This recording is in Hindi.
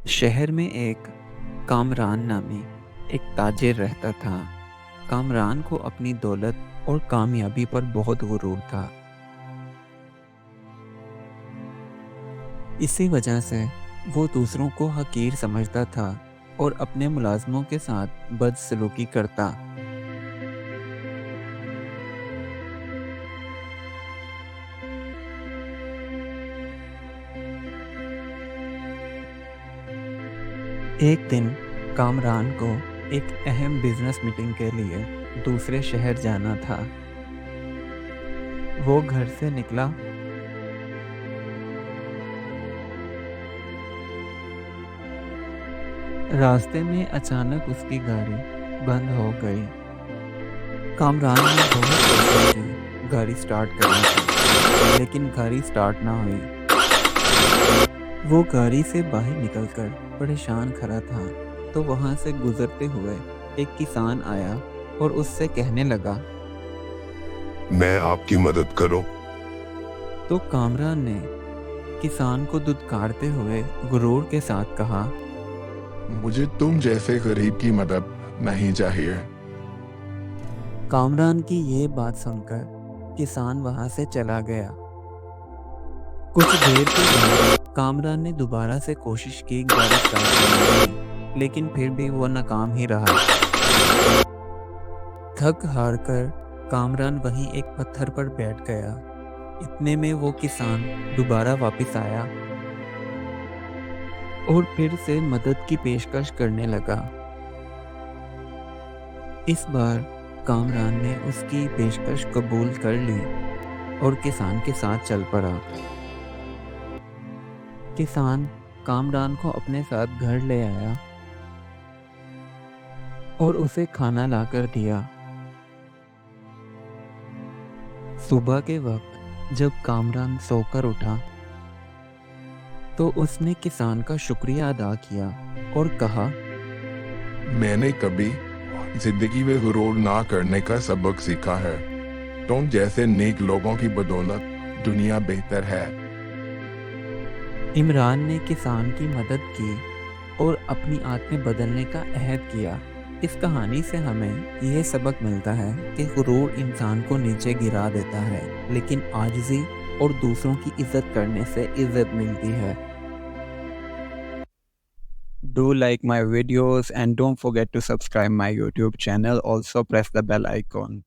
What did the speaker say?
शहर में एक कामरान नामी एक ताजिर रहता था। कामरान को अपनी दौलत और कामयाबी पर बहुत गुरूर था। इसी वजह से वो दूसरों को हकीर समझता था और अपने मुलाजमों के साथ बदसलूकी करता। एक दिन कामरान को एक अहम बिजनेस मीटिंग के लिए दूसरे शहर जाना था। वो घर से निकला। रास्ते में अचानक उसकी गाड़ी बंद हो गई। कामरान ने बहुत कोशिश की गाड़ी स्टार्ट करने की, लेकिन गाड़ी स्टार्ट ना हुई। वो गाड़ी से बाहर निकलकर परेशान खड़ा था, तो वहां से गुजरते हुए एक किसान आया और उससे कहने लगा। मैं आपकी मदद करूं। तो कामरान ने किसान को दुत्कारते हुए गुरूर के साथ कहा। मुझे तुम जैसे गरीब की मदद नहीं चाहिए। कामरान की ये बात सुनकर किसान वहां से चला गया। कुछ देर के बाद कामरान ने दोबारा से कोशिश की गाड़ी स्टार्ट करने की, लेकिन फिर भी वो नाकाम ही रहा। थक हार कर कामरान वहीं एक पत्थर पर बैठ गया। इतने में वो किसान दोबारा वापस आया और फिर से मदद की पेशकश करने लगा। इस बार कामरान ने उसकी पेशकश कबूल कर ली और किसान के साथ चल पड़ा। किसान कामरान को अपने साथ घर ले आया और उसे खाना लाकर दिया। सुबह के वक्त जब कामरान सोकर उठा तो उसने किसान का शुक्रिया अदा किया और कहा, मैंने कभी जिंदगी में गुरूर ना करने का सबक सीखा है। तुम जैसे नेक लोगों की बदौलत दुनिया बेहतर है। इमरान ने किसान की मदद की और अपनी आदतें बदलने का अहद किया। इस कहानी से हमें यह सबक मिलता है कि गुरूर इंसान को नीचे गिरा देता है, लेकिन आजिज़ी और दूसरों की इज्जत करने से इज्जत मिलती है। Do like my videos and don't forget to subscribe my YouTube channel. Also press the bell icon.